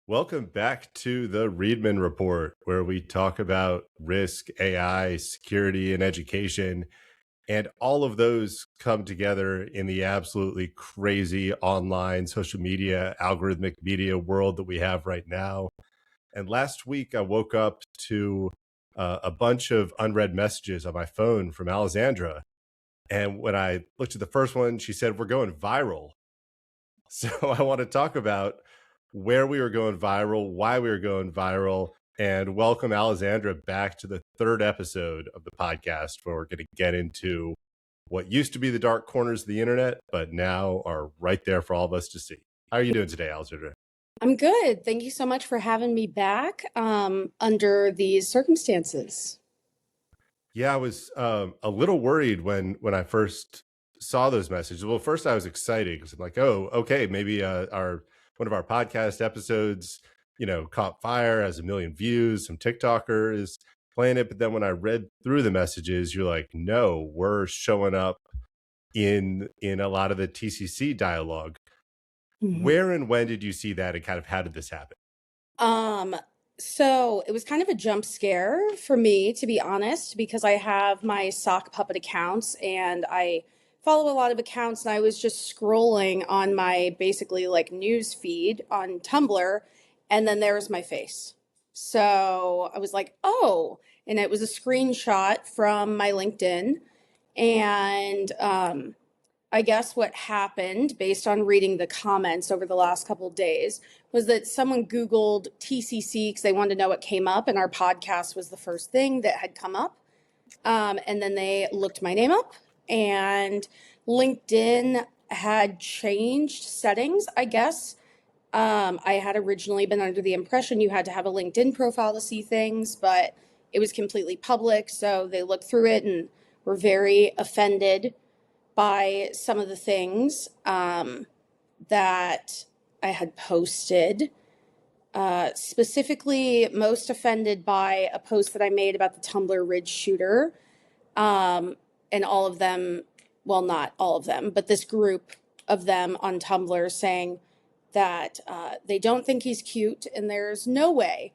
Welcome back to the Reedman Report, where we talk about risk, AI, security, and education. And all of those come together in the absolutely crazy online social media, algorithmic media world that we have right now. And last week, I woke up to a bunch of unread messages on my phone from Alessandra. And when I looked at the first one, she said, "We're going viral." So I want to talk about where we were going viral, why we were going viral, and welcome Alessandra back to the third episode of the podcast, where we're going to get into what used to be the dark corners of the internet, but now are right there for all of us to see. How are you doing today, Alessandra? I'm good. Thank you so much for having me back under these circumstances. Yeah, I was a little worried when I first saw those messages. Well, first I was excited because I'm like, oh, okay, maybe our one of our podcast episodes, caught fire, has 1 million views. Some TikToker is playing it. But then when I read through the messages, you're like, no, we're showing up in a lot of the TCC dialogue. Where and when did you see that, and kind of how did this happen? So it was kind of a jump scare for me, to be honest, because I have my sock puppet accounts and I follow a lot of accounts, and I was just scrolling on my basically like news feed on Tumblr, and then there was my face. So I was like, oh, and it was a screenshot from my LinkedIn. And I guess what happened, based on reading the comments over the last couple of days, was that someone Googled TCC because they wanted to know what came up, and our podcast was the first thing that had come up. And then they looked my name up, and LinkedIn had changed settings, I guess. I had originally been under the impression you had to have a LinkedIn profile to see things, but it was completely public. So they looked through it and were very offended by some of the things that I had posted. Specifically, most offended by a post that I made about the Tumblr Ridge shooter. And all of them, well, not all of them, but this group of them on Tumblr saying that they don't think he's cute and there's no way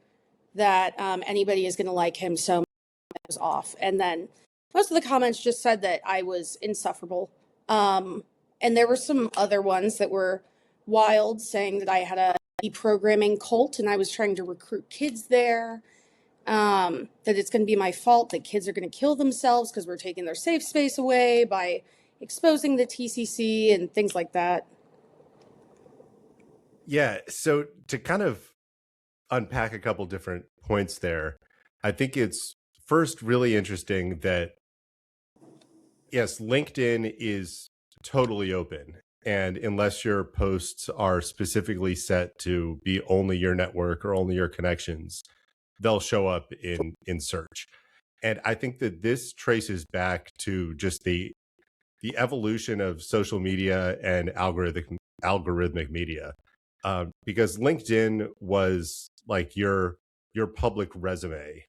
that anybody is going to like him, so it was off. And then most of the comments just said that I was insufferable. And there were some other ones that were wild, saying that I had a deprogramming cult and I was trying to recruit kids there. That it's going to be my fault that kids are going to kill themselves because we're taking their safe space away by exposing the TCC and things like that. Yeah, so to kind of unpack a couple different points there, I think it's first really interesting that, yes, LinkedIn is totally open. And unless your posts are specifically set to be only your network or only your connections, they'll show up in search. And I think that this traces back to just the evolution of social media and algorithmic media, because LinkedIn was like your public resume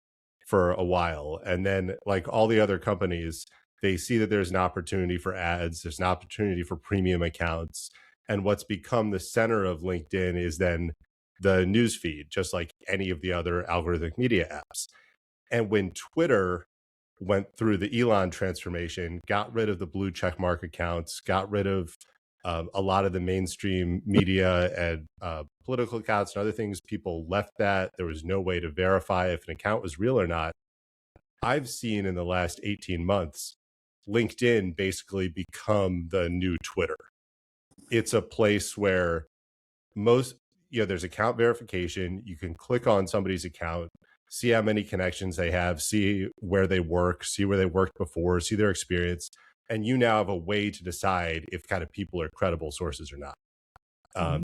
for a while, and then like all the other companies, they see that there's an opportunity for ads, there's an opportunity for premium accounts, and what's become the center of LinkedIn is then the news feed, just like any of the other algorithmic media apps. And when Twitter went through the Elon transformation, got rid of the blue check mark accounts, got rid of a lot of the mainstream media and political accounts and other things, people left that. There was no way to verify if an account was real or not. I've seen in the last 18 months, LinkedIn basically become the new Twitter. It's a place where there's account verification. You can click on somebody's account, see how many connections they have, see where they work, see where they worked before, see their experience. And you now have a way to decide if kind of people are credible sources or not.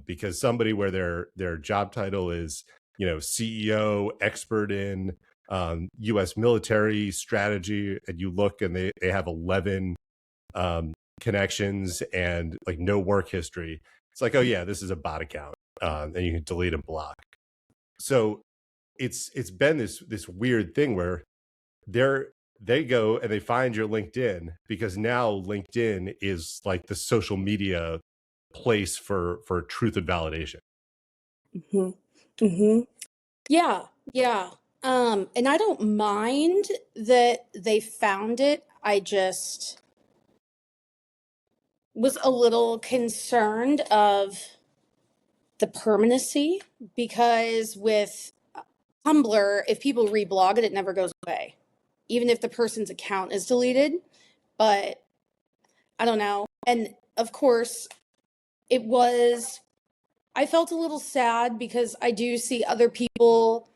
Because somebody where their job title is, CEO, expert in U.S. military strategy, and you look and they have 11 connections and like no work history. It's like, oh yeah, this is a bot account, and you can delete and block. So it's been this weird thing where they go and they find your LinkedIn, because now LinkedIn is like the social media place for truth and validation. Mm-hmm. Hmm. Yeah, yeah. And I don't mind that they found it. I just was a little concerned of the permanency because with Tumblr, if people reblog it, it never goes away, even if the person's account is deleted. But I don't know. And of course, it was, I felt a little sad because I do see other people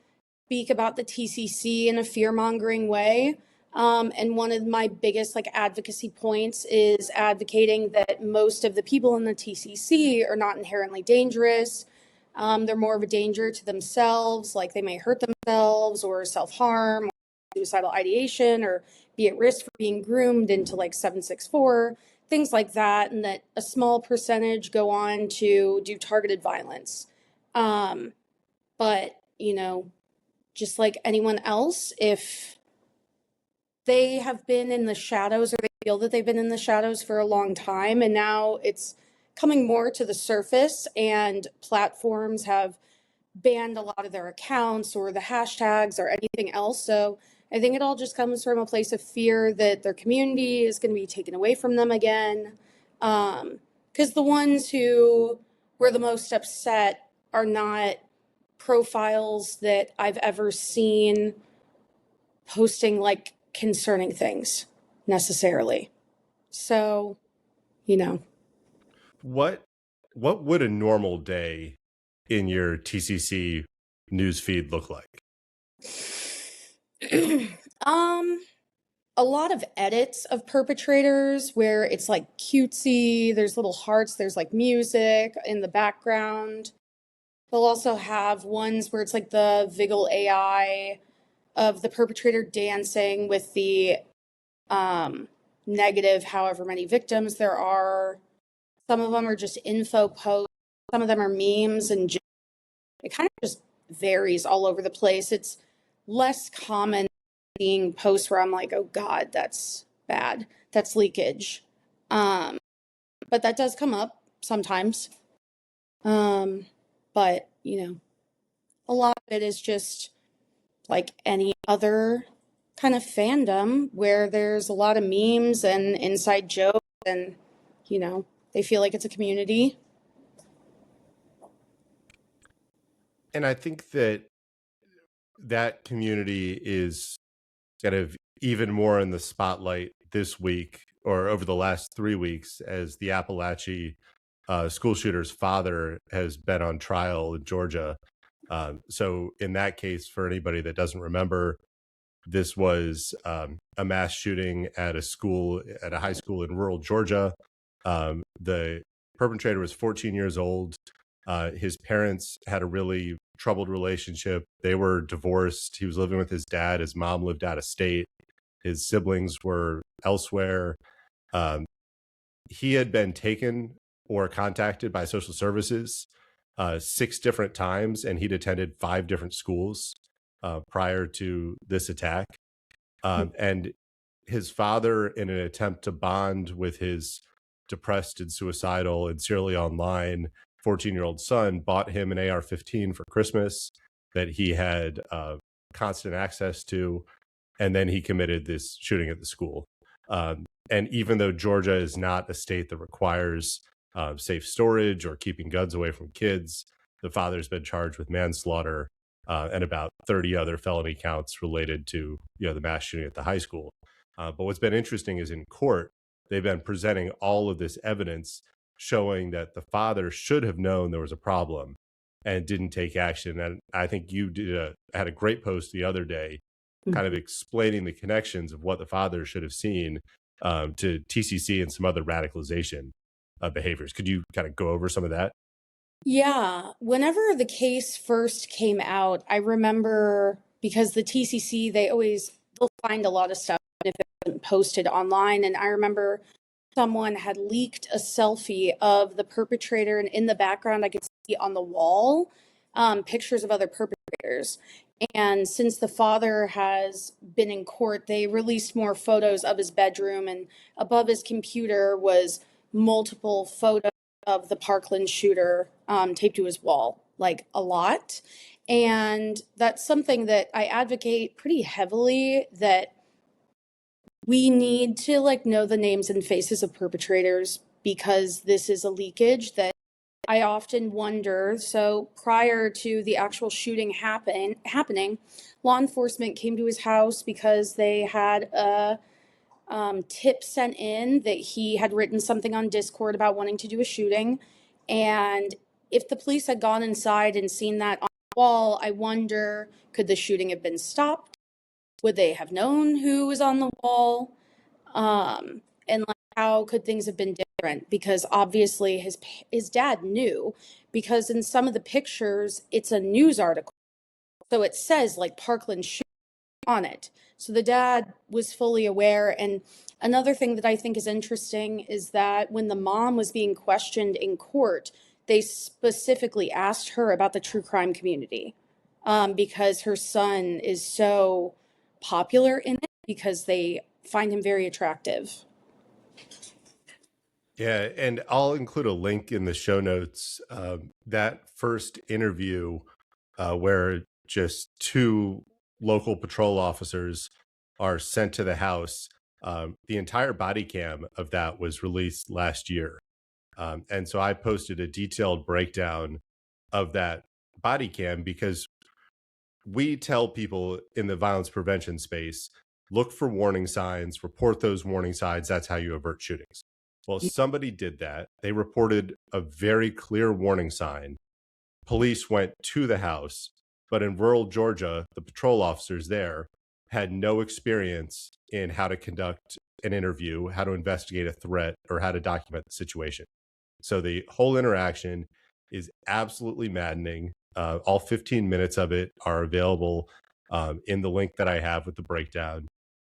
speak about the TCC in a fear mongering way. And one of my biggest like advocacy points is advocating that most of the people in the TCC are not inherently dangerous. They're more of a danger to themselves, like they may hurt themselves or self harm, suicidal ideation, or be at risk for being groomed into like 764, things like that, and that a small percentage go on to do targeted violence. But, just like anyone else, if they have been in the shadows or they feel that they've been in the shadows for a long time and now it's coming more to the surface and platforms have banned a lot of their accounts or the hashtags or anything else. So I think it all just comes from a place of fear that their community is going to be taken away from them again. Because the ones who were the most upset are not profiles that I've ever seen posting like concerning things necessarily. So, you know. What what would a normal day in your TCC newsfeed look like? um a lot of edits of perpetrators where it's like cutesy, there's little hearts, there's like music in the background. They'll also have ones where it's like the Vigil AI of the perpetrator dancing with the um, negative, however many victims there are. Some of them are just info posts. Some of them are memes, and it kind of just varies all over the place. It's less common seeing posts where I'm like, oh God, that's bad. That's leakage. Um, but that does come up sometimes. But, a lot of it is just like any other kind of fandom where there's a lot of memes and inside jokes and, they feel like it's a community. And I think that community is kind of even more in the spotlight this week or over the last 3 weeks as the Appalachia school shooter's father has been on trial in Georgia. So in that case, for anybody that doesn't remember, this was a mass shooting at a high school in rural Georgia. The perpetrator was 14 years old. His parents had a really troubled relationship. They were divorced. He was living with his dad. His mom lived out of state. His siblings were elsewhere. Um, he had been taken or contacted by social services 6 different times, and he'd attended 5 different schools prior to this attack. And his father, in an attempt to bond with his depressed and suicidal and serially online 14-year-old son, bought him an AR-15 for Christmas that he had constant access to. And then he committed this shooting at the school. And even though Georgia is not a state that requires safe storage or keeping guns away from kids, the father's been charged with manslaughter and about 30 other felony counts related to the mass shooting at the high school. But what's been interesting is in court, they've been presenting all of this evidence showing that the father should have known there was a problem and didn't take action. And I think you had a great post the other day kind of explaining the connections of what the father should have seen to TCC and some other radicalization behaviors. Could you kind of go over some of that? Yeah, whenever the case first came out, I remember because the TCC, they'll find a lot of stuff if it wasn't posted online. And I remember someone had leaked a selfie of the perpetrator, and in the background, I could see on the wall pictures of other perpetrators. And since the father has been in court, they released more photos of his bedroom, and above his computer was multiple photos of the Parkland shooter taped to his wall, like a lot. And that's something that I advocate pretty heavily, that we need to like know the names and faces of perpetrators, because this is a leakage that I often wonder. So prior to the actual shooting happening, law enforcement came to his house because they had a tip sent in that he had written something on Discord about wanting to do a shooting. And if the police had gone inside and seen that on the wall, I wonder, could the shooting have been stopped? Would they have known who was on the wall? And like, how could things have been different? Because obviously his dad knew, because in some of the pictures it's a news article, so it says like Parkland shooting on it. So the dad was fully aware. And another thing that I think is interesting is that when the mom was being questioned in court, they specifically asked her about the true crime community, because her son is so popular in it, because they find him very attractive. Yeah, and I'll include a link in the show notes. That first interview, where just two local patrol officers are sent to the house, the entire body cam of that was released last year. And so I posted a detailed breakdown of that body cam, because we tell people in the violence prevention space, look for warning signs, report those warning signs. That's how you avert shootings. Well, somebody did that. They reported a very clear warning sign. Police went to the house, but in rural Georgia, the patrol officers there had no experience in how to conduct an interview, how to investigate a threat, or how to document the situation. So the whole interaction is absolutely maddening. All 15 minutes of it are available in the link that I have with the breakdown.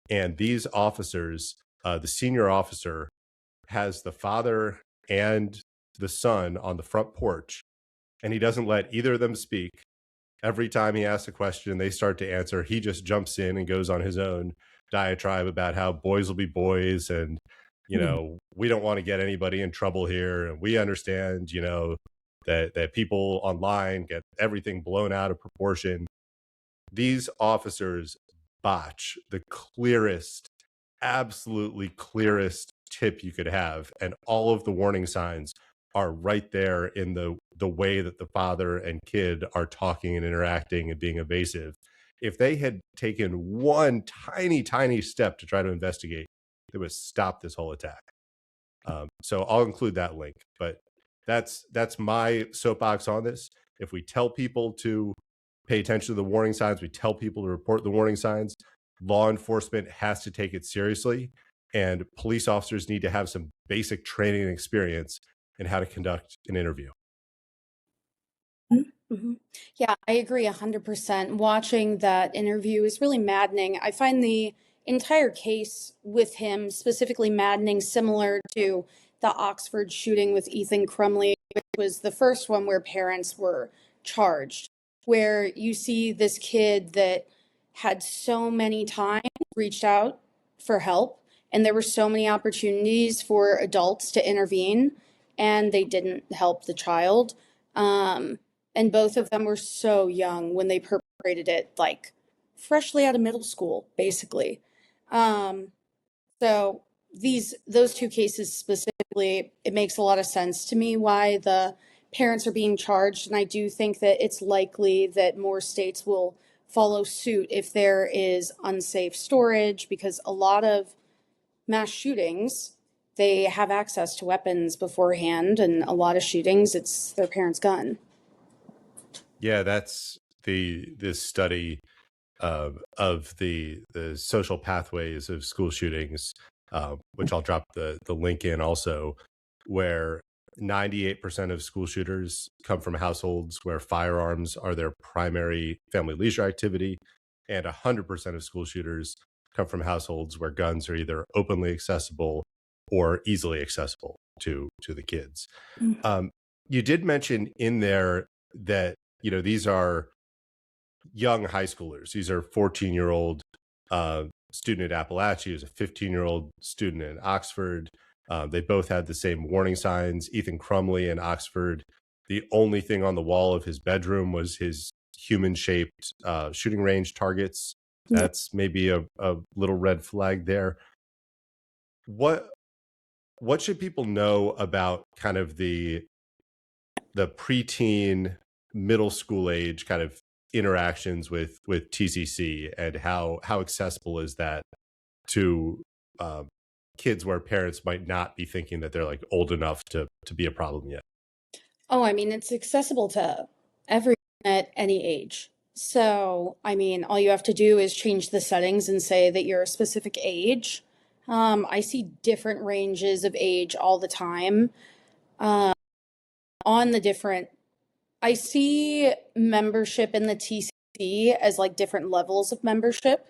And these officers, the senior officer has the father and the son on the front porch, and he doesn't let either of them speak. Every time he asks a question, they start to answer, he just jumps in and goes on his own diatribe about how boys will be boys, and we don't want to get anybody in trouble here, and we understand that people online get everything blown out of proportion. These officers botch the clearest, absolutely clearest tip you could have, and all of the warning signs are right there in the way that the father and kid are talking and interacting and being evasive. If they had taken one tiny step to try to investigate, they would stop this whole attack. So I'll include that link, but that's my soapbox on this. If we tell people to pay attention to the warning signs, we tell people to report the warning signs, law enforcement has to take it seriously, and police officers need to have some basic training and experience in how to conduct an interview. Mm-hmm. Yeah, I agree 100%. Watching that interview is really maddening. I find the entire case with him specifically maddening, similar to the Oxford shooting with Ethan Crumley, which was the first one where parents were charged, where you see this kid that had so many times reached out for help, and there were so many opportunities for adults to intervene, and they didn't help the child. And both of them were so young when they perpetrated it, like freshly out of middle school, basically. So those two cases specifically, it makes a lot of sense to me why the parents are being charged, and I do think that it's likely that more states will follow suit if there is unsafe storage, because a lot of mass shootings, they have access to weapons beforehand, and a lot of shootings, it's their parents' gun. Yeah, that's this study of the social pathways of school shootings, which I'll drop the link in also, where 98% of school shooters come from households where firearms are their primary family leisure activity, and 100% of school shooters come from households where guns are either openly accessible or easily accessible to the kids. You did mention in there that these are young high schoolers. These are 14-year-old student at Appalachia, is a 15-year-old student in Oxford. They both had the same warning signs. Ethan Crumley in Oxford, the only thing on the wall of his bedroom was his human-shaped shooting range targets. Yeah. That's maybe a little red flag there. What should people know about kind of the preteen, middle school age kind of interactions with TCC, and how accessible is that to um, kids where parents might not be thinking that they're like old enough to be a problem yet? Oh, I mean, it's accessible to everyone at any age. So, I mean, all you have to do is change the settings and say that you're a specific age. I see different ranges of age all the time uh, on the different. I see membership in the TCC as like different levels of membership.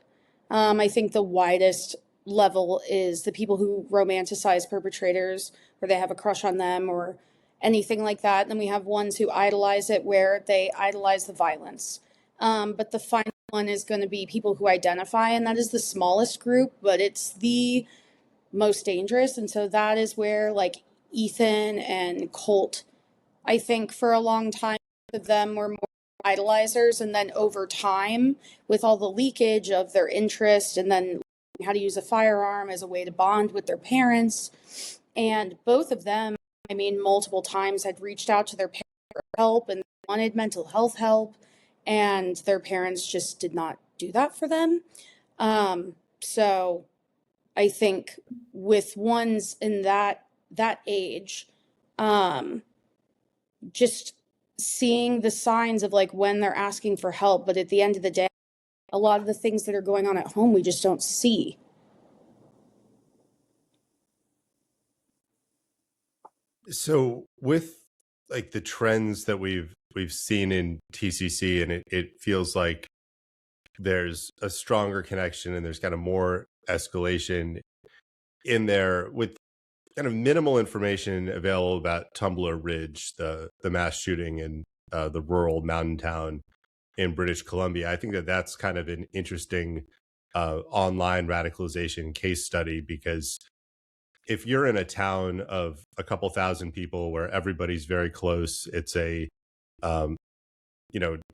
I think the widest level is the people who romanticize perpetrators, or they have a crush on them, or anything like that. Then we have ones who idolize it, where they idolize the violence. But the final one is going to be people who identify, and that is the smallest group, but it's the most dangerous. And so that is where, like, Ethan and Colt, I think for a long time, of them were more idolizers. And then over time, with all the leakage of their interest, and then how to use a firearm as a way to bond with their parents. And both of them, I mean, multiple times had reached out to their parents for help and wanted mental health help. And their parents just did not do that for them. So I think with ones in that age, just seeing the signs of like when they're asking for help, but at the end of the day, a lot of the things that are going on at home we just don't see. So with like the trends that we've seen in TCC, and it feels like there's a stronger connection and there's kind of more escalation in there, with kind of minimal information available about Tumbler Ridge, the mass shooting in the rural mountain town in British Columbia. I think that that's kind of an interesting online radicalization case study, because if you're in a town of a couple thousand people where everybody's very close, it's a um,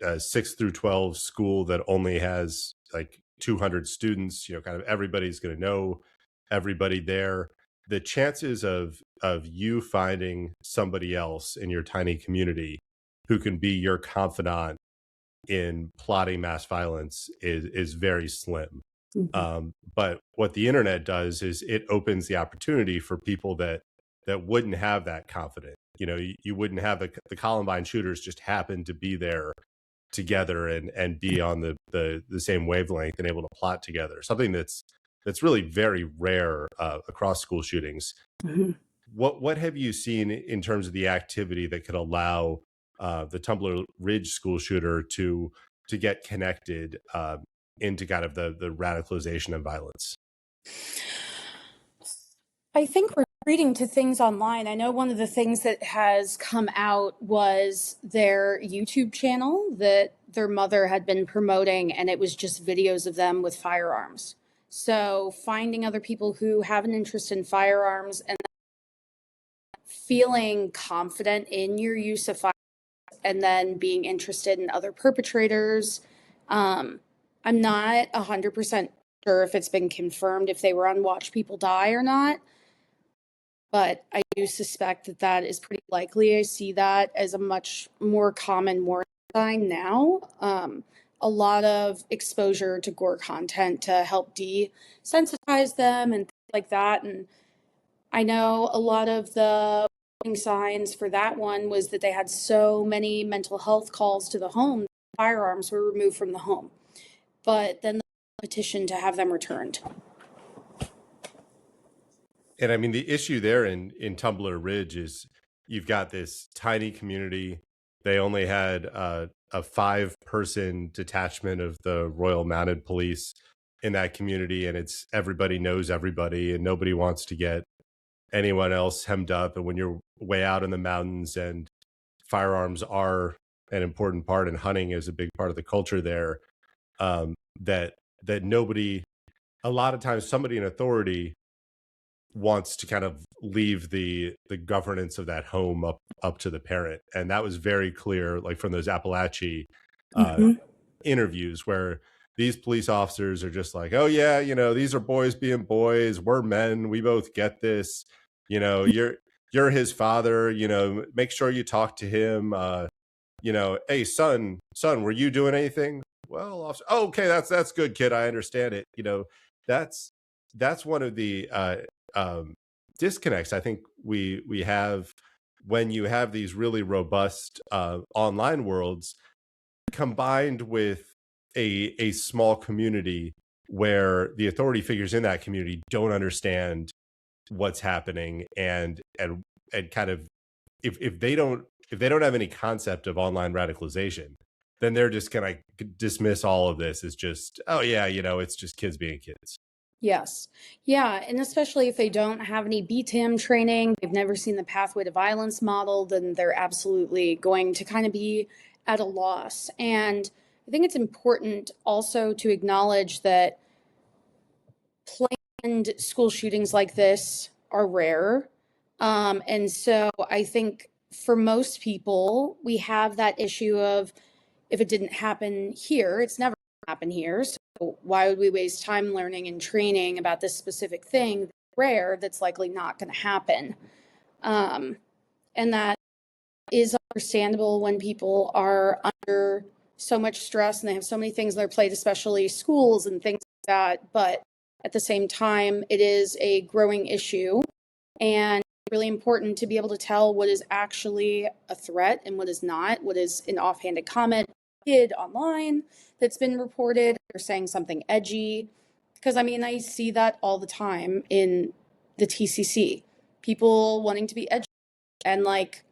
a 6 through 12 school that only has like 200 students, kind of everybody's going to know everybody there. The chances of you finding somebody else in your tiny community who can be your confidant in plotting mass violence is very slim. Mhm. But what the internet does is it opens the opportunity for people that wouldn't have that confidence. You wouldn't have the Columbine shooters just happen to be there together and be on the same wavelength and able to plot together. Something that's really very rare across school shootings. Mhm. What have you seen in terms of the activity that could allow the Tumbler Ridge school shooter to get connected into kind of the radicalization and violence? I think we're reading to things online. I know one of the things that has come out was their YouTube channel that their mother had been promoting, and it was just videos of them with firearms. So finding other people who have an interest in firearms and feeling confident in your use of firearms, and then being interested in other perpetrators. I'm not 100% sure if it's been confirmed if they were on Watch People Die or not, but I do suspect that that is pretty likely. I see that as a much more common warning sign now. A lot of exposure to gore content to help desensitize them and things like that. And I know a lot of the warning signs for that one was that they had so many mental health calls to the home, firearms were removed from the home. But then the petition to have them returned. And I mean, the issue there in Tumbler Ridge is you've got this tiny community. They only had a 5-person detachment of the Royal Mounted Police in that community, and it's everybody knows everybody, and nobody wants to get anyone else hemmed up. And when you're way out in the mountains, and firearms are an important part, and hunting is a big part of the culture there, that nobody, a lot of times somebody in authority wants to kind of leave the governance of that home up to the parent. And that was very clear, like from those Appalachia uh, Hmm. interviews, where these police officers are just like, oh yeah, these are boys being boys, we're men, we both get this, you're his father, make sure you talk to him, hey son, were you doing anything? Well, officer, oh, okay, that's good, kid, I understand it. That's that's one of the um disconnects I think we have when you have these really robust online worlds combined with a small community where the authority figures in that community don't understand what's happening, and kind of, if they don't have any concept of online radicalization, then they're just gonna dismiss all of this as just, oh yeah, it's just kids being kids. Yes. Yeah. And especially if they don't have any BTAM training, they've never seen the pathway to violence model, then they're absolutely going to kind of be at a loss. And I think it's important also to acknowledge that planned school shootings like this are rare. And so I think for most people, we have that issue of if it didn't happen here, it's never happened here. So why would we waste time learning and training about this specific thing that's rare that's likely not going to happen? Um, and that is understandable when people are under so much stress and they have so many things on their plate, especially schools and things like that. But at the same time, it is a growing issue and really important to be able to tell what is actually a threat and what is not, what is an offhanded comment kid online that's been reported or saying something edgy. Because I mean, I see that all the time in the TCC. People wanting to be edgy and like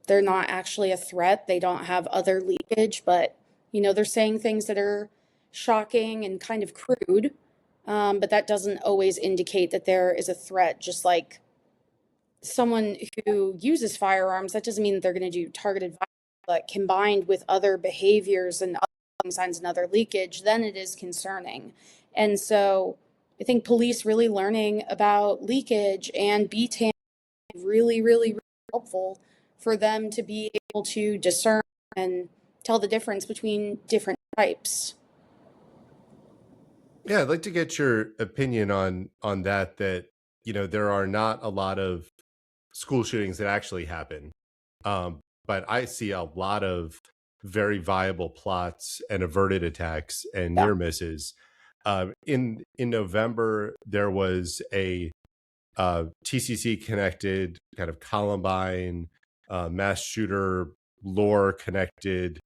they're not actually a threat. They don't have other leakage, but they're saying things that are shocking and kind of crude. But that doesn't always indicate that there is a threat. Just like someone who uses firearms, that doesn't mean that they're going to do targeted violence, but combined with other behaviors and other signs and other leakage, then it is concerning. And so I think police really learning about leakage and BTAM really, really, really helpful for them to be able to discern and tell the difference between different types. Yeah, I'd like to get your opinion on that there are not a lot of school shootings that actually happen. But I see a lot of very viable plots and averted attacks and Yeah. near misses. In November, there was a TCC connected kind of Columbine mass shooter lore connected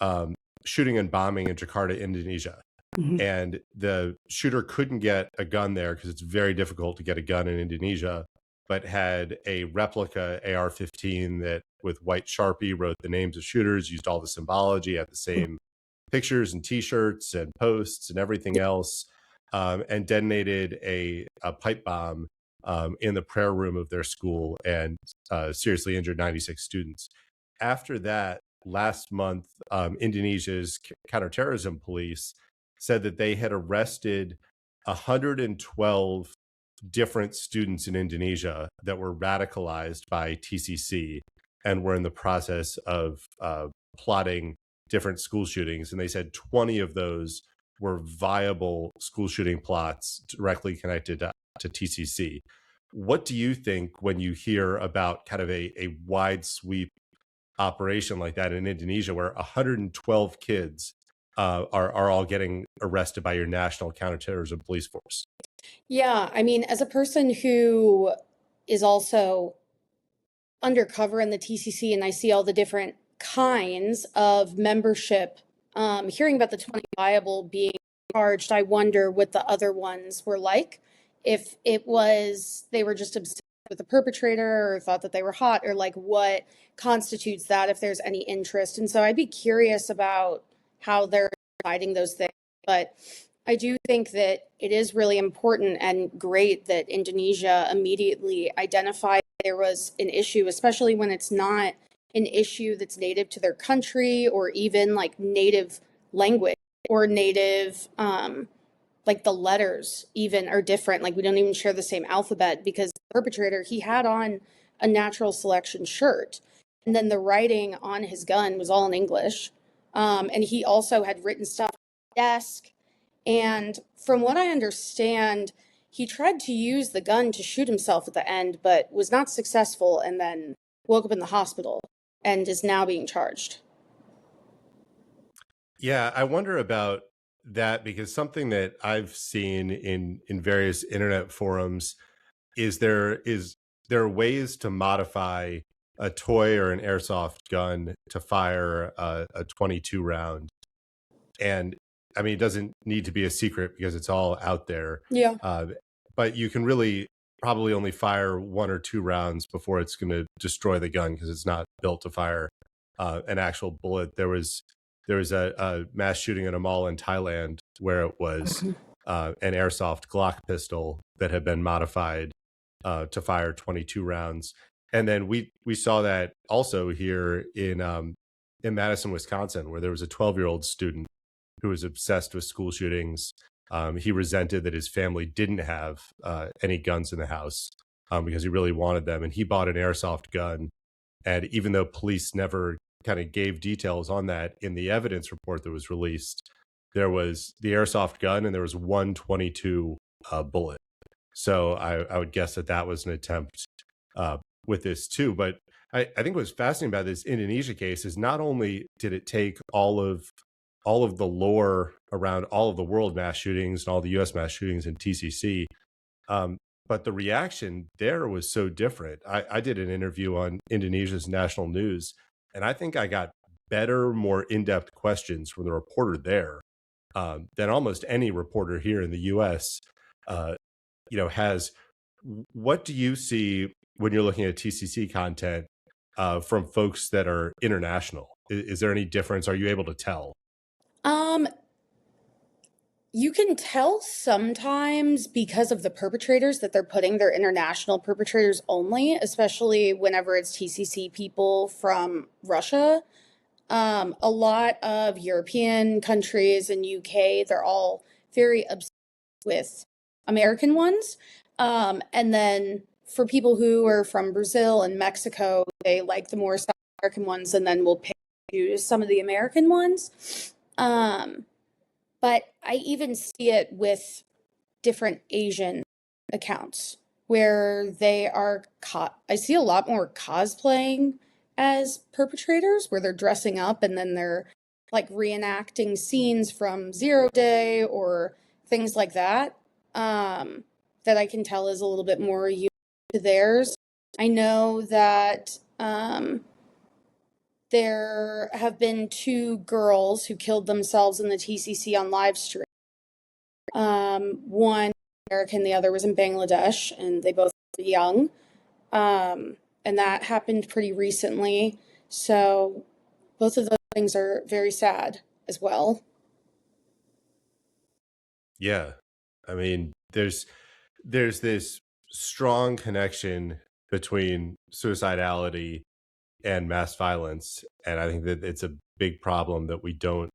um, shooting and bombing in Jakarta, Indonesia. Mhm. And the shooter couldn't get a gun there because it's very difficult to get a gun in Indonesia, but had a replica AR-15 that with white Sharpie wrote the names of shooters, used all the symbology, had the same pictures and T-shirts and posts and everything else, and detonated a pipe bomb in the prayer room of their school and seriously injured 96 students. After that, last month, Indonesia's counterterrorism police said that they had arrested 112 different students in Indonesia that were radicalized by TCC and were in the process of plotting different school shootings. And they said 20 of those were viable school shooting plots directly connected to TCC. What do you think when you hear about kind of a wide sweep operation like that in Indonesia, where 112 kids are all getting arrested by your national counterterrorism police force? Yeah, I mean, as a person who is also undercover in the TCC and I see all the different kinds of membership, hearing about the 20 viable being charged, I wonder what the other ones were like. If it was they were just obsessed with the perpetrator or thought that they were hot, or like what constitutes that, if there's any interest. And so I'd be curious about how they're deciding those things. But I do think that it is really important and great that Indonesia immediately identified there was an issue, especially when it's not an issue that's native to their country or even like native language or native like the letters even are different. Like we don't even share the same alphabet because the perpetrator, he had on a natural selection shirt. And then the writing on his gun was all in English. And he also had written stuff on his desk. And from what I understand, he tried to use the gun to shoot himself at the end, but was not successful and then woke up in the hospital and is now being charged. Yeah, I wonder about that because something that I've seen in various internet forums is there are ways to modify a toy or an airsoft gun to fire a 22 round. And I mean, it doesn't need to be a secret because it's all out there. Yeah. But you can really probably only fire 1 or 2 rounds before it's going to destroy the gun because it's not built to fire an actual bullet. There was a mass shooting in a mall in Thailand where it was an airsoft Glock pistol that had been modified to fire 22 rounds. And then we saw that also here in Madison, Wisconsin, where there was a 12-year-old student who was obsessed with school shootings. He resented that his family didn't have any guns in the house because he really wanted them. And he bought an airsoft gun. And even though police never kind of gave details on that in the evidence report that was released, there was the airsoft gun and there was 122 bullet. So I would guess that was an attempt with this too. But I think what's fascinating about this Indonesia case is not only did it take all of the lore around all of the world mass shootings and all the U.S. mass shootings in TCC, but the reaction there was so different. I did an interview on Indonesia's national news, and I think I got better, more in-depth questions from the reporter there than almost any reporter here in the U.S. Has. What do you see when you're looking at TCC content from folks that are international? Is there any difference? Are you able to tell? You can tell sometimes because of the perpetrators that they're putting their international perpetrators only, especially whenever it's TCC people from Russia. A lot of European countries and UK, they're all very obsessed with American ones. And then for people who are from Brazil and Mexico, they like the more South American ones and then will pay to some of the American ones. But I even see it with different Asian accounts where they are I see a lot more cosplaying as perpetrators where they're dressing up and then they're like reenacting scenes from Zero Day or things like that, that I can tell is a little bit more unique to theirs. I know that there have been 2 girls who killed themselves in the TCC on live stream. One American, the other was in Bangladesh, and they both were young. And that happened pretty recently. So both of those things are very sad as well. Yeah. I mean, there's this strong connection between suicidality and mass violence. And I think that it's a big problem that we don't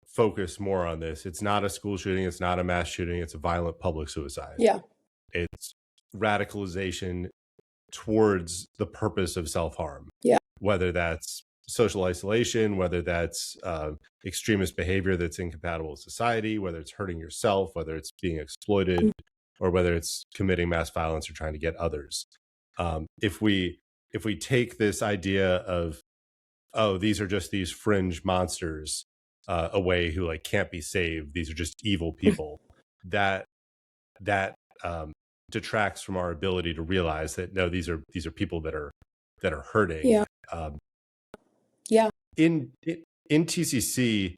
focus more on this. It's not a school shooting. It's not a mass shooting. It's a violent public suicide. Yeah. It's radicalization towards the purpose of self-harm. Yeah. Whether that's social isolation, whether that's extremist behavior that's incompatible with society, whether it's hurting yourself, whether it's being exploited, or whether it's committing mass violence or trying to get others. If we take this idea of, oh, these are just these fringe monsters away who like can't be saved, these are just evil people, that detracts from our ability to realize that no, these are people that are hurting. Yeah. Yeah. In TCC,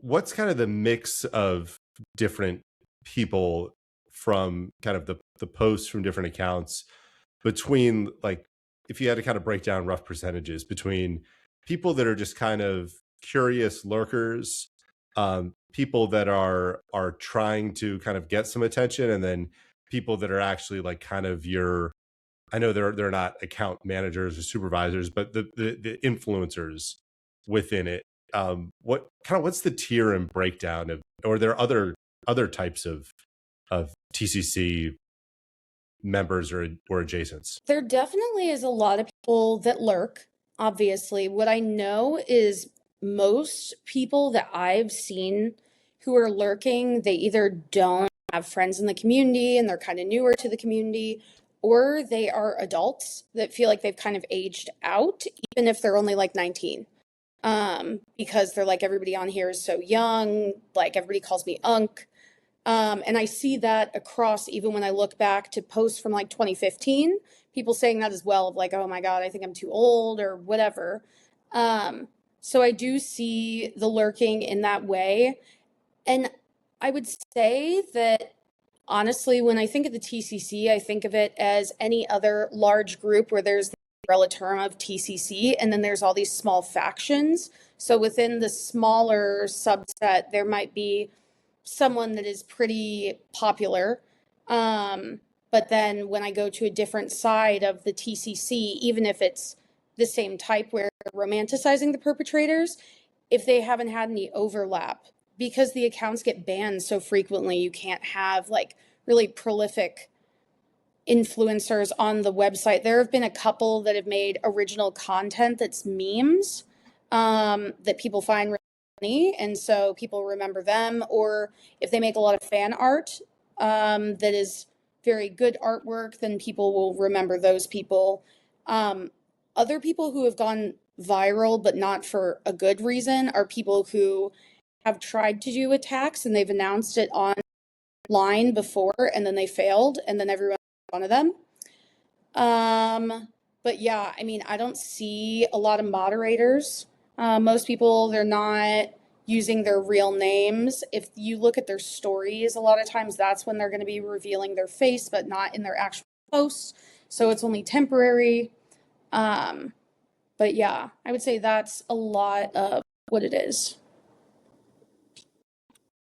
what's kind of the mix of different people from kind of the posts from different accounts between, like, if you had to kind of break down rough percentages between people that are just kind of curious lurkers, people that are trying to kind of get some attention, and then people that are actually like kind of I know they're not account managers or supervisors, but the influencers within it. what's the tier and breakdown of, or are there other types of TCC members or adjacents? There definitely is a lot of people that lurk, obviously. What I know is most people that I've seen who are lurking, they either don't have friends in the community and they're kind of newer to the community, or they are adults that feel like they've kind of aged out, even if they're only like 19. Because they're like, everybody on here is so young, like everybody calls me Unc. And I see that across, even when I look back to posts from like 2015, people saying that as well, of like, oh my God, I think I'm too old or whatever. So I do see the lurking in that way. And I would say that honestly, when I think of the TCC, I think of it as any other large group where there's the umbrella term of TCC, and then there's all these small factions. So within the smaller subset, there might be someone that is pretty popular. But then when I go to a different side of the TCC, even if it's the same type where they're romanticizing the perpetrators, if they haven't had any overlap, because the accounts get banned so frequently, you can't have like really prolific influencers on the website. There have been a couple that have made original content that's memes, that people find really funny, and so people remember them. Or if they make a lot of fan art, that is very good artwork, then people will remember those people. Other people who have gone viral, but not for a good reason, are people who have tried to do attacks and they've announced it online before and then they failed and then everyone made fun of them. But yeah, I mean, I don't see a lot of moderators. Most people, they're not using their real names. If you look at their stories, a lot of times that's when they're going to be revealing their face, but not in their actual posts. So it's only temporary. But yeah, I would say that's a lot of what it is.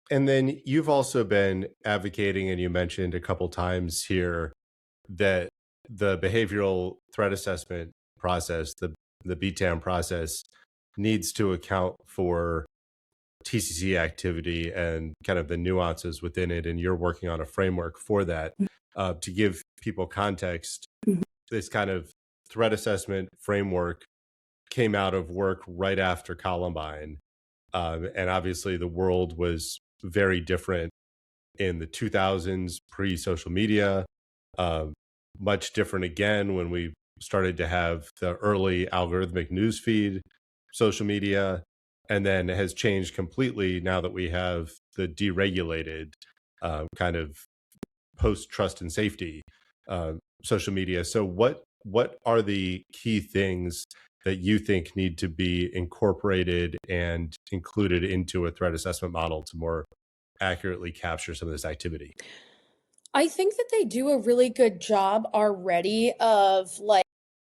And then you've also been advocating, and you mentioned a couple times here, that the behavioral threat assessment process, the BTAM process, needs to account for TCC activity and kind of the nuances within it. And you're working on a framework for that. To give people context, this kind of threat assessment framework came out of work right after Columbine. And obviously the world was very different in the 2000s, pre-social media, much different again when we started to have the early algorithmic newsfeed social media, and then has changed completely now that we have the deregulated kind of post trust and safety social media. So what are the key things that you think need to be incorporated and included into a threat assessment model to more accurately capture some of this activity? I think that they do a really good job already of like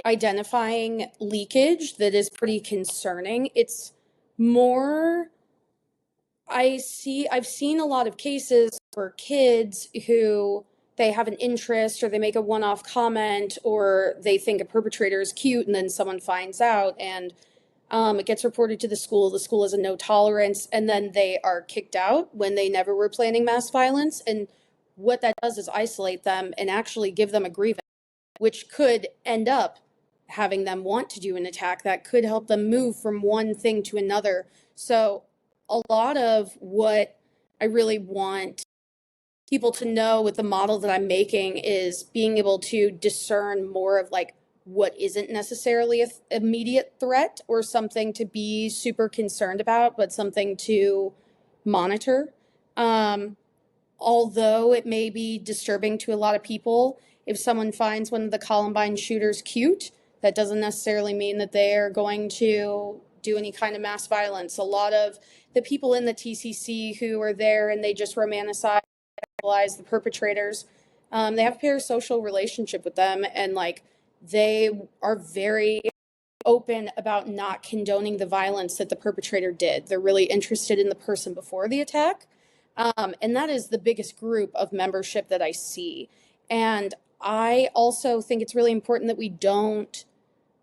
identifying leakage that is pretty concerning. It's more, I've seen a lot of cases for kids who they have an interest or they make a one-off comment or they think a perpetrator is cute and then someone finds out and it gets reported to the school. The school has a no tolerance, and then they are kicked out when they never were planning mass violence. And what that does is isolate them and actually give them a grievance, which could end up having them want to do an attack that could help them move from one thing to another. So, a lot of what I really want people to know with the model that I'm making is being able to discern more of like what isn't necessarily an immediate threat or something to be super concerned about, but something to monitor. Although it may be disturbing to a lot of people, if someone finds one of the Columbine shooters cute, that doesn't necessarily mean that they are going to do any kind of mass violence. A lot of the people in the TCC who are there and they just romanticize the perpetrators, they have a parasocial relationship with them, and like they are very open about not condoning the violence that the perpetrator did. They're really interested in the person before the attack. And that is the biggest group of membership that I see. And I also think it's really important that we don't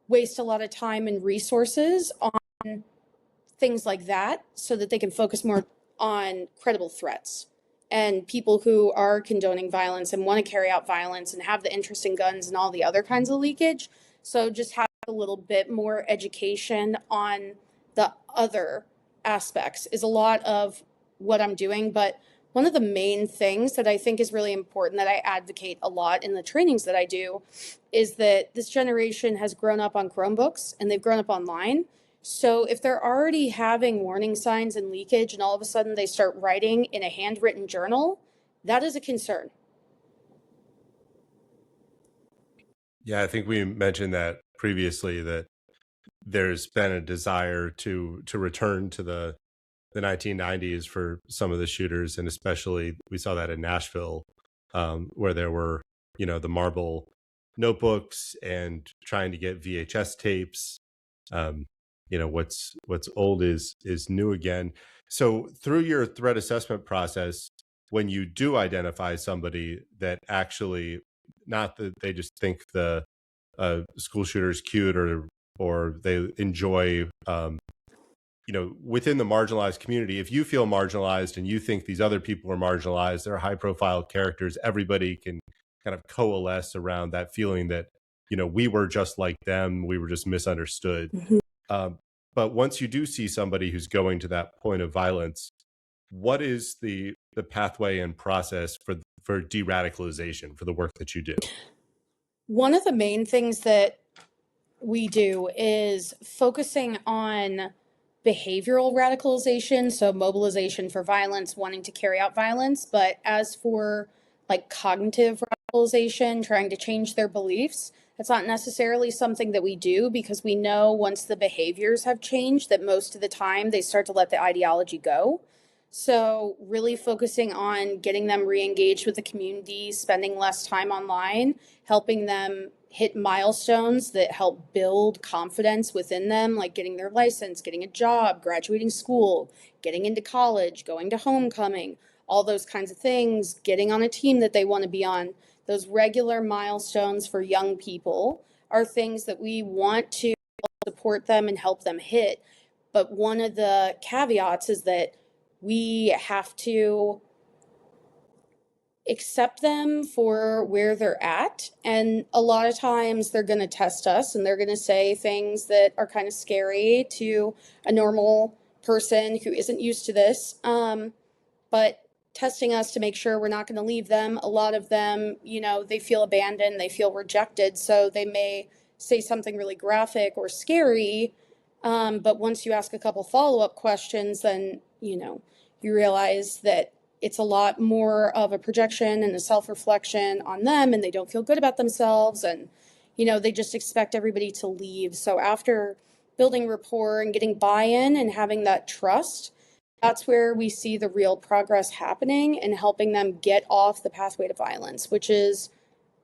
waste a lot of time and resources on things like that, so that they can focus more on credible threats and people who are condoning violence and want to carry out violence and have the interest in guns and all the other kinds of leakage. So just have a little bit more education on the other aspects is a lot of what I'm doing. But one of the main things that I think is really important that I advocate a lot in the trainings that I do is that this generation has grown up on Chromebooks and they've grown up online. So if they're already having warning signs and leakage and all of a sudden they start writing in a handwritten journal, that is a concern. Yeah, I think we mentioned that previously, that there's been a desire to return to the 1990s for some of the shooters, and especially we saw that in Nashville, where there were, the marble notebooks and trying to get VHS tapes. What's old is new again. So through your threat assessment process, when you do identify somebody that actually, not that they just think the school shooter is cute, or they enjoy, within the marginalized community, if you feel marginalized and you think these other people are marginalized, they're high profile characters, everybody can kind of coalesce around that feeling that, we were just like them, we were just misunderstood. Mhm. But once you do see somebody who's going to that point of violence, what is the pathway and process for de-radicalization, for the work that you do? One of the main things that we do is focusing on behavioral radicalization, so mobilization for violence, wanting to carry out violence. But as for like cognitive radicalization, trying to change their beliefs, that's not necessarily something that we do, because we know once the behaviors have changed that most of the time they start to let the ideology go. So really focusing on getting them re-engaged with the community, spending less time online, helping them hit milestones that help build confidence within them, like getting their license, getting a job, graduating school, getting into college, going to homecoming, all those kinds of things, getting on a team that they want to be on. Those regular milestones for young people are things that we want to support them and help them hit. But one of the caveats is that we have to accept them for where they're at. And a lot of times they're going to test us and they're going to say things that are kind of scary to a normal person who isn't used to this. But testing us to make sure we're not going to leave them. A lot of them, they feel abandoned, they feel rejected. So they may say something really graphic or scary. But once you ask a couple follow-up questions, then, you realize that it's a lot more of a projection and a self-reflection on them, and they don't feel good about themselves, and they just expect everybody to leave. So after building rapport and getting buy-in and having that trust, that's where we see the real progress happening and helping them get off the pathway to violence, which is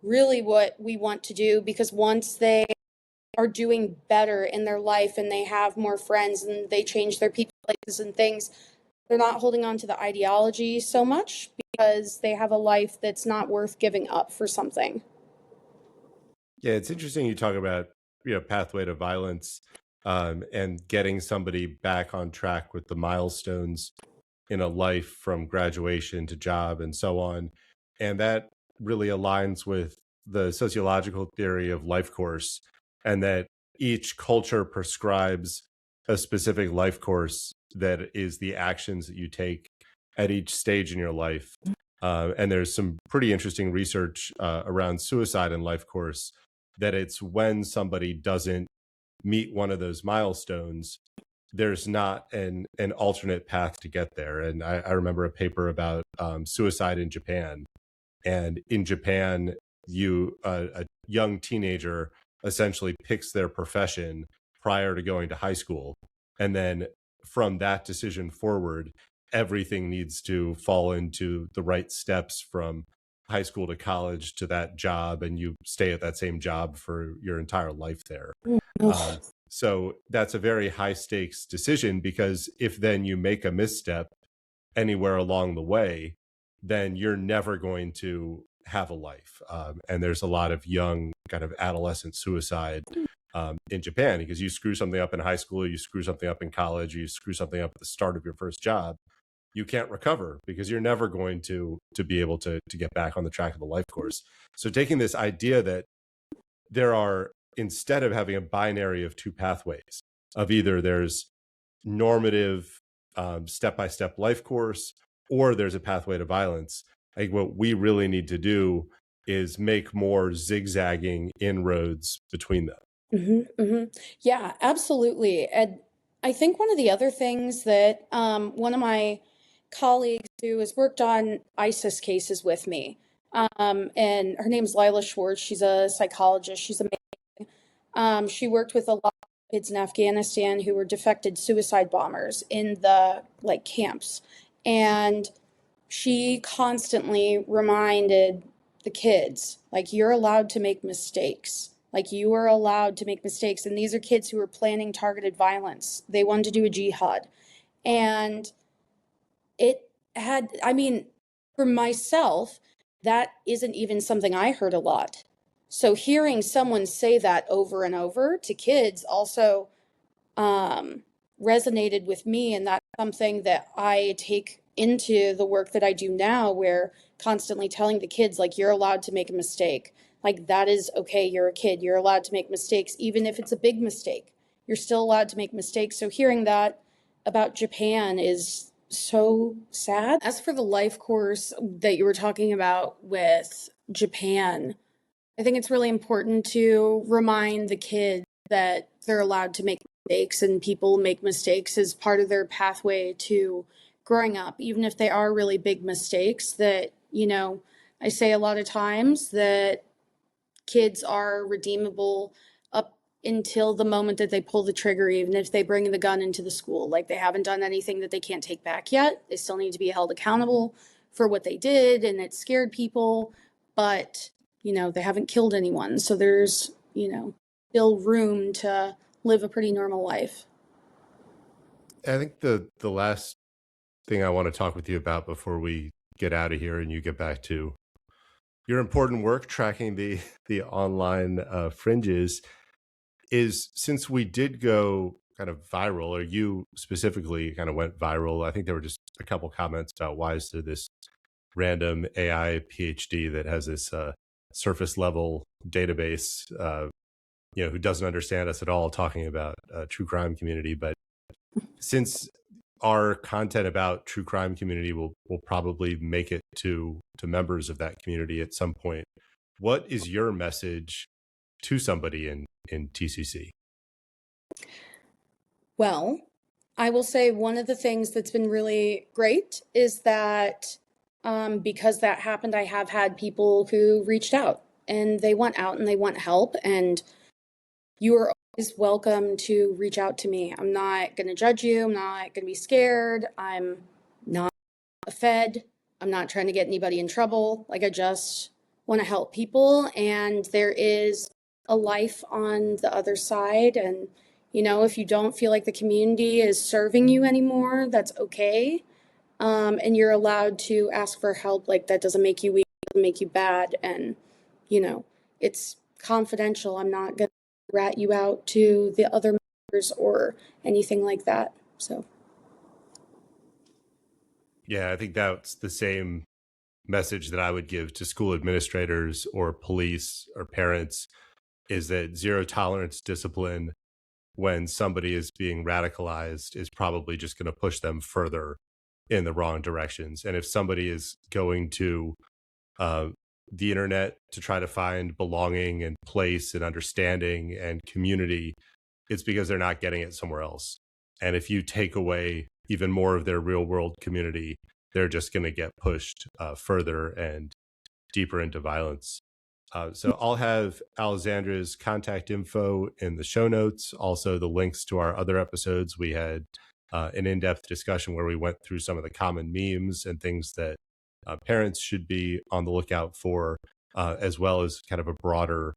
really what we want to do. Because once they are doing better in their life and they have more friends and they change their people, places, and things, they're not holding on to the ideology so much because they have a life that's not worth giving up for something. Yeah, it's interesting you talk about, pathway to violence, and getting somebody back on track with the milestones in a life from graduation to job and so on. And that really aligns with the sociological theory of life course, and that each culture prescribes a specific life course that is the actions that you take at each stage in your life. And there's some pretty interesting research around suicide and life course, that it's when somebody doesn't meet one of those milestones, there's not an alternate path to get there. And I remember a paper about suicide in Japan. And in Japan, a young teenager essentially picks their profession prior to going to high school. And then from that decision forward, everything needs to fall into the right steps from high school to college to that job, and you stay at that same job for your entire life there. So that's a very high stakes decision, because if then you make a misstep anywhere along the way, then you're never going to have a life. And there's a lot of young kind of adolescent suicide in Japan, because you screw something up in high school, you screw something up in college, you screw something up at the start of your first job, you can't recover because you're never going to be able to get back on the track of the life course. So taking this idea that there are, instead of having a binary of two pathways, of either there's normative step-by-step life course or there's a pathway to violence, I think what we really need to do is make more zigzagging inroads between them. Yeah, absolutely. And I think one of the other things that one of my colleagues who has worked on ISIS cases with me, and her name's Lila Schwartz. She's a psychologist. She worked with a lot of kids in Afghanistan who were defected suicide bombers in the like camps, and she constantly reminded the kids, like, you're allowed to make mistakes. Like, you are allowed to make mistakes. And these are kids who were planning targeted violence. They wanted to do a jihad. And it had, I mean, for myself, that isn't even something I heard a lot. So hearing someone say that over and over to kids also resonated with me, and that's something that I take into the work that I do now, where constantly telling the kids, like, you're allowed to make a mistake, like, that is okay, you're a kid, you're allowed to make mistakes, even if it's a big mistake, you're still allowed to make mistakes. So hearing that about Japan is so sad. As for the life course that you were talking about with Japan, I think it's really important to remind the kids that they're allowed to make mistakes, and people make mistakes as part of their pathway to growing up, even if they are really big mistakes. That, I say a lot of times that kids are redeemable up until the moment that they pull the trigger, even if they bring the gun into the school. Like, they haven't done anything that they can't take back yet. They still need to be held accountable for what they did, and it scared people, but they haven't killed anyone. So there's, still room to live a pretty normal life. I think the last thing I want to talk with you about before we get out of here and you get back to your important work tracking the online fringes is, since we did go kind of viral, or you specifically kind of went viral, I think there were just a couple comments about why is there this random AI PhD that has this surface level database, who doesn't understand us at all, talking about true crime community. But since our content about true crime community will probably make it to members of that community at some point, what is your message to somebody in TCC? Well, I will say one of the things that's been really great is that because that happened, I have had people who reached out and they want out and they want help. And you are always welcome to reach out to me. I'm not going to judge you. I'm not going to be scared. I'm not a Fed. I'm not trying to get anybody in trouble. Like, I just want to help people. And there is a life on the other side. And, if you don't feel like the community is serving you anymore, that's okay. And you're allowed to ask for help. Like, that doesn't make you weak, doesn't make you bad. And, it's confidential. I'm not going to rat you out to the other members or anything like that. So. Yeah, I think that's the same message that I would give to school administrators or police or parents, is that zero tolerance discipline when somebody is being radicalized is probably just going to push them further in the wrong directions. And if somebody is going to the internet to try to find belonging and place and understanding and community, it's because they're not getting it somewhere else. And if you take away even more of their real world community, they're just going to get pushed further and deeper into violence. So I'll have Alessandra's contact info in the show notes. Also, the links to our other episodes. We had an in-depth discussion where we went through some of the common memes and things that parents should be on the lookout for, as well as kind of a broader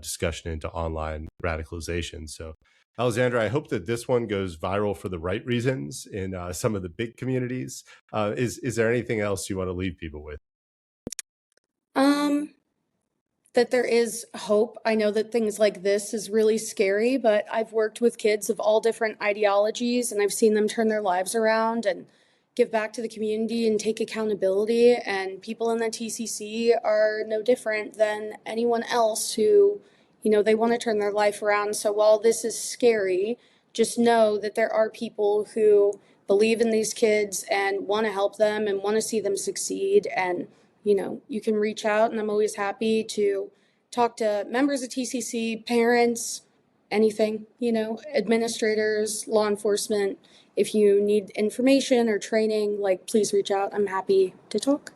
discussion into online radicalization. So, Alessandra, I hope that this one goes viral for the right reasons in some of the big communities. Is there anything else you want to leave people with? that there is hope. I know that things like this is really scary, but I've worked with kids of all different ideologies and I've seen them turn their lives around and give back to the community and take accountability. And people in the TCC are no different than anyone else who, they want to turn their life around. So while this is scary, just know that there are people who believe in these kids and want to help them and want to see them succeed. And you can reach out, and I'm always happy to talk to members of TCC, parents, anything, administrators, law enforcement. If you need information or training, please reach out. I'm happy to talk.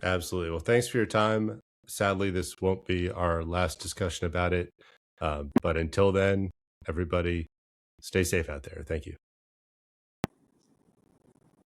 Absolutely. Well, thanks for your time. Sadly, this won't be our last discussion about it. But until then, everybody stay safe out there. Thank you.